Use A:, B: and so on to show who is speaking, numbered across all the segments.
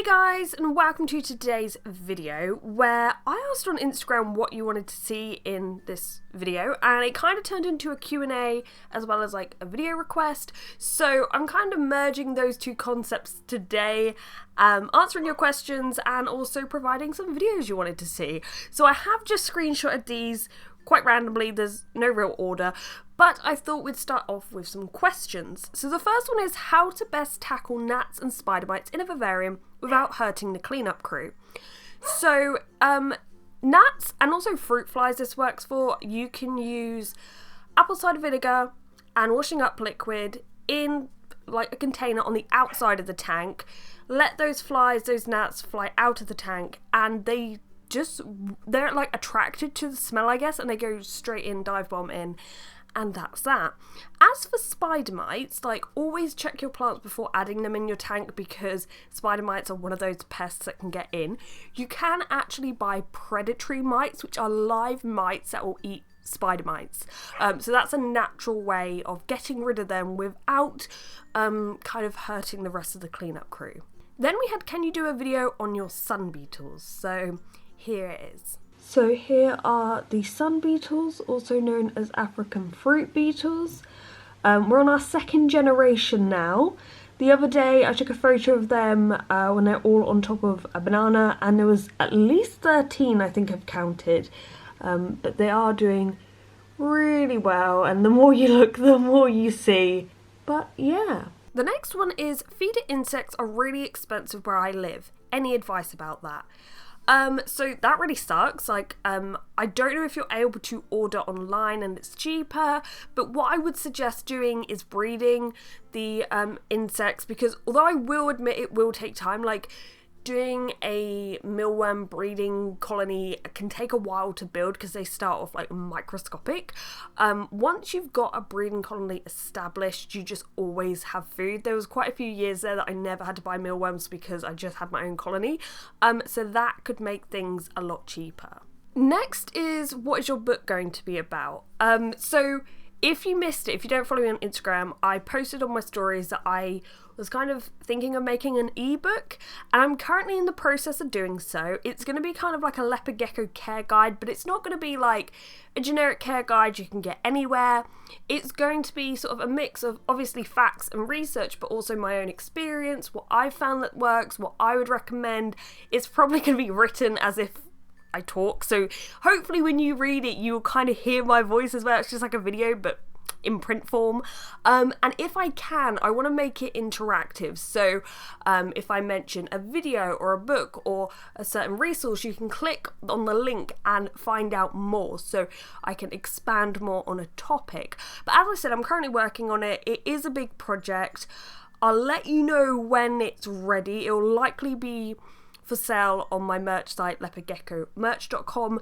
A: Hey guys, and welcome to today's video where I asked on Instagram what you wanted to see in this video, and it kind of turned into a Q&A as well as like a video request. So I'm kind of merging those two concepts today, answering your questions and also providing some videos you wanted to see. So I have just screenshotted these quite randomly, there's no real order, but I thought we'd start off with some questions. So the first one is how to best tackle gnats and spider mites in a vivarium without hurting the cleanup crew. So gnats and also fruit flies this works for, you can use apple cider vinegar and washing up liquid in like a container on the outside of the tank. Let those flies, those gnats fly out of the tank, and they're like attracted to the smell, I guess, and they go straight in, dive bomb in, and that's that. As for spider mites, like always check your plants before adding them in your tank, because spider mites are one of those pests that can get in. You can actually buy predatory mites, which are live mites that will eat spider mites. So that's a natural way of getting rid of them without kind of hurting the rest of the cleanup crew. Then we had, can you do a video on your sun beetles? So here it is. So here are the sun beetles, also known as African fruit beetles. We're on our second generation now. The other day I took a photo of them when they're all on top of a banana, and there was at least 13, I think I've counted. But they are doing really well, and the more you look, the more you see. But yeah. The next one is feeder insects are really expensive where I live. Any advice about that? So that really sucks. Like, I don't know if you're able to order online and it's cheaper, but what I would suggest doing is breeding the insects, because although I will admit it will take time, like doing a mealworm breeding colony can take a while to build because they start off like microscopic. Once you've got a breeding colony established, you just always have food. There was quite a few years there that I never had to buy mealworms because I just had my own colony. So that could make things a lot cheaper. Next is, what is your book going to be about? So if you missed it, if you don't follow me on Instagram, I posted on my stories that I was kind of thinking of making an ebook, and I'm currently in the process of doing so. It's going to be kind of like a leopard gecko care guide, but it's not going to be like a generic care guide you can get anywhere. It's going to be sort of a mix of obviously facts and research, but also my own experience, what I found that works, what I would recommend. It's probably going to be written as if I talk, so hopefully when you read it you'll kind of hear my voice as well. It's just like a video but in print form, and if I can, I want to make it interactive. So if I mention a video or a book or a certain resource, you can click on the link and find out more, so I can expand more on a topic. But as I said, I'm currently working on it. It is a big project. I'll let you know when it's ready. It will likely be for sale on my merch site, leopardgeckomerch.com.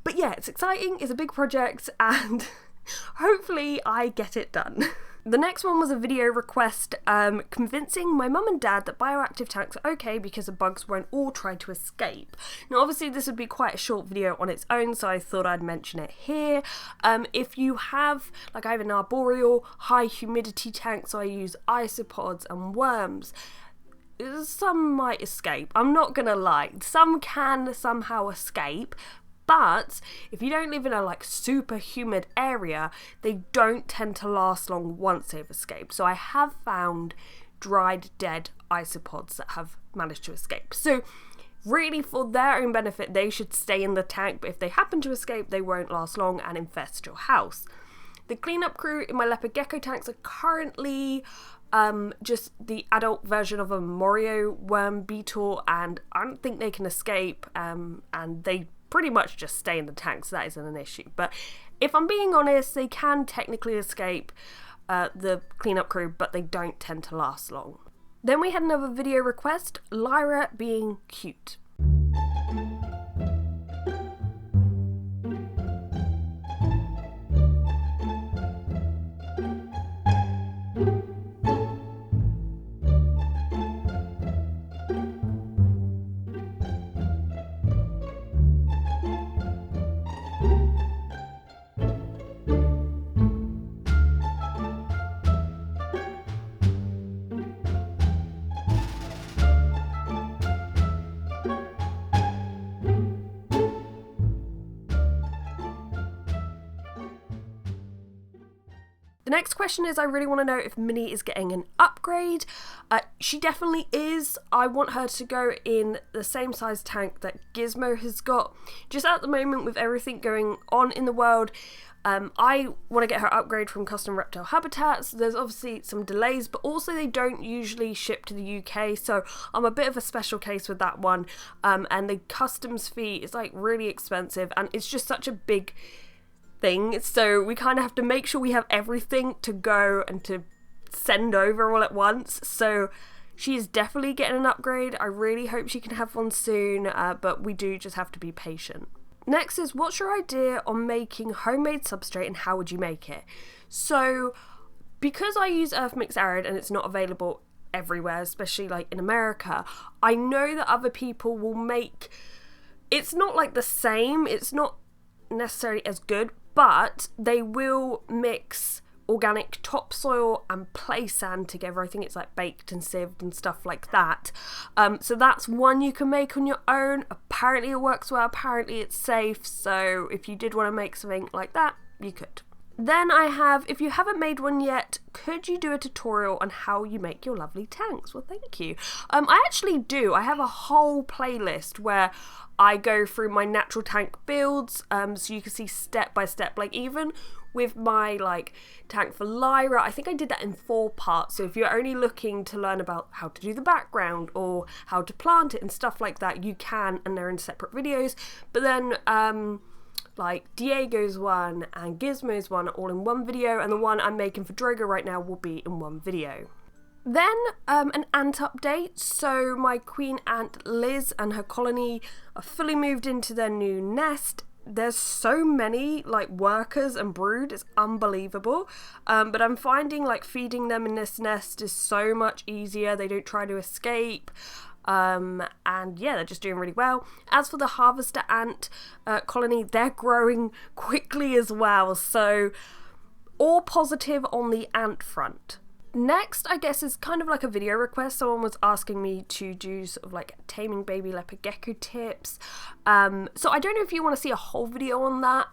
A: But yeah, it's exciting, it's a big project, and hopefully I get it done. The next one was a video request, convincing my mum and dad that bioactive tanks are okay because the bugs won't all try to escape. Now obviously this would be quite a short video on its own, so I thought I'd mention it here. If you have, like I have an arboreal high humidity tank, so I use isopods and worms. Some might escape, I'm not gonna lie, some can somehow escape, but if you don't live in a like super humid area, they don't tend to last long once they've escaped. So I have found dried dead isopods that have managed to escape. So really, for their own benefit, they should stay in the tank, but if they happen to escape, they won't last long and infest your house. The cleanup crew in my leopard gecko tanks are currently just the adult version of a Morio worm beetle, and I don't think they can escape, and they pretty much just stay in the tank, so that isn't an issue. But if I'm being honest, they can technically escape the cleanup crew, but they don't tend to last long. Then we had another video request, Lyra being cute. next question is, I really want to know if Minnie is getting an upgrade. She definitely is. I want her to go in the same size tank that Gizmo has got. Just at the moment, with everything going on in the world, I want to get her upgrade from custom reptile habitats. There's obviously some delays, but also they don't usually ship to the UK, so I'm a bit of a special case with that one. And the customs fee is like really expensive, and it's just such a big thing, so we kind of have to make sure we have everything to go and to send over all at once. So she is definitely getting an upgrade. I really hope she can have one soon, but we do just have to be patient. Next is, what's your idea on making homemade substrate and how would you make it? So because I use Earth Mix Arid and it's not available everywhere, especially like in America, I know that other people will make, it's not like the same, it's not necessarily as good, but they will mix organic topsoil and play sand together. I think it's like baked and sieved and stuff like that. So that's one you can make on your own. Apparently it works well, apparently it's safe, so if you did want to make something like that, you could. Then I have, if you haven't made one yet, could you do a tutorial on how you make your lovely tanks? Well, thank you. I actually do. I have a whole playlist where I go through my natural tank builds, so you can see step by step, like even with my like tank for Lyra, I think I did that in 4 parts. So if you're only looking to learn about how to do the background or how to plant it and stuff like that, you can, and they're in separate videos. But then like Diego's one and Gizmo's one are all in one video, and the one I'm making for Drogo right now will be in one video. Then an ant update. So my queen ant Liz and her colony are fully moved into their new nest. There's so many like workers and brood, it's unbelievable. But I'm finding like feeding them in this nest is so much easier. They don't try to escape. And yeah, they're just doing really well. As for the harvester ant colony, they're growing quickly as well, so all positive on the ant front. Next, I guess, is kind of like a video request. Someone was asking me to do sort of like taming baby leopard gecko tips. So I don't know if you want to see a whole video on that,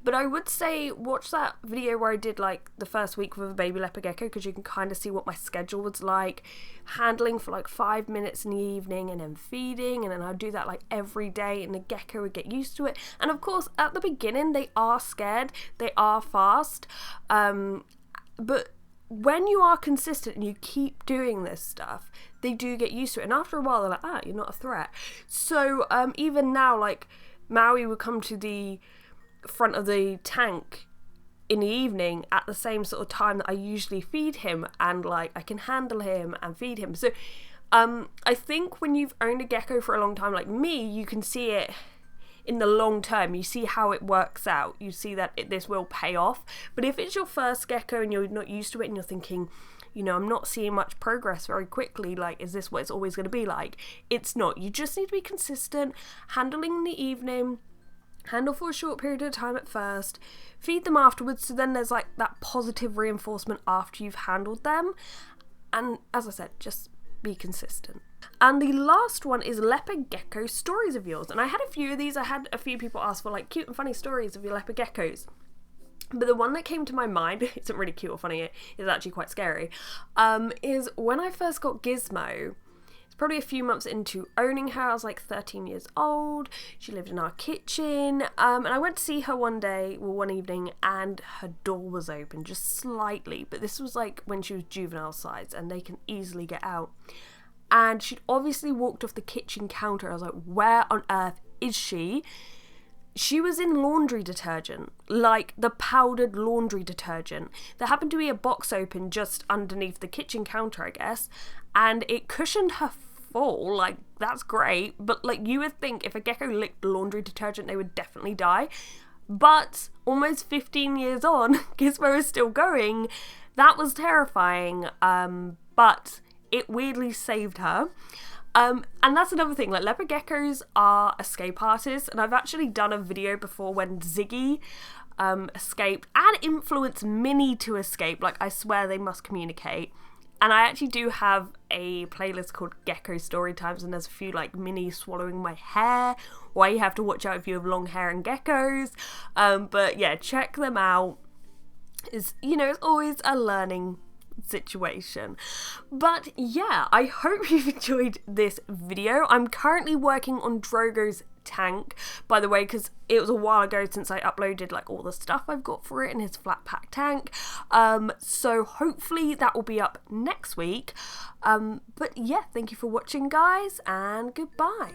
A: but I would say watch that video where I did like the first week with a baby leopard gecko, because you can kind of see what my schedule was like. Handling for like 5 minutes in the evening and then feeding, and then I'd do that like every day, and the gecko would get used to it. And of course, at the beginning, they are scared, they are fast, but when you are consistent and you keep doing this stuff, they do get used to it, and after a while they're like, you're not a threat. So even now, like Maui would come to the front of the tank in the evening at the same sort of time that I usually feed him, and like I can handle him and feed him. So I think when you've owned a gecko for a long time like me, you can see it in the long term. You see how it works out, you see that this will pay off. But if it's your first gecko and you're not used to it and you're thinking, you know, I'm not seeing much progress very quickly, like, is this what it's always going to be like? It's not. You just need to be consistent, handling in the evening, handle for a short period of time at first, feed them afterwards, so then there's like that positive reinforcement after you've handled them. And as I said, just be consistent. And the last one is Leopard Gecko stories of yours. And I had a few of these. I had a few people ask for like cute and funny stories of your leopard geckos. But the one that came to my mind, isn't really cute or funny, it's actually quite scary, is when I first got Gizmo. It's probably a few months into owning her. I was like 13 years old. She lived in our kitchen. And I went to see her one evening, and her door was open just slightly. But this was like when she was juvenile size, and they can easily get out. And she'd obviously walked off the kitchen counter. I was like, where on earth is she? She was in laundry detergent, like the powdered laundry detergent. There happened to be a box open just underneath the kitchen counter, I guess, and it cushioned her fall. Like, that's great, but like you would think if a gecko licked laundry detergent, they would definitely die. But almost 15 years on, Gizmo is still going. That was terrifying, but it weirdly saved her. And that's another thing, like leopard geckos are escape artists, and I've actually done a video before when Ziggy escaped and influenced Minnie to escape. Like, I swear they must communicate. And I actually do have a playlist called Gecko Story Times, and there's a few like Minnie swallowing my hair, why you have to watch out if you have long hair and geckos. But yeah, check them out. is, you know, it's always a learning situation. But yeah, I hope you've enjoyed this video. I'm currently working on Drogo's tank, by the way, because it was a while ago since I uploaded like all the stuff I've got for it in his flat pack tank. So hopefully that will be up next week. But yeah, thank you for watching, guys, and goodbye.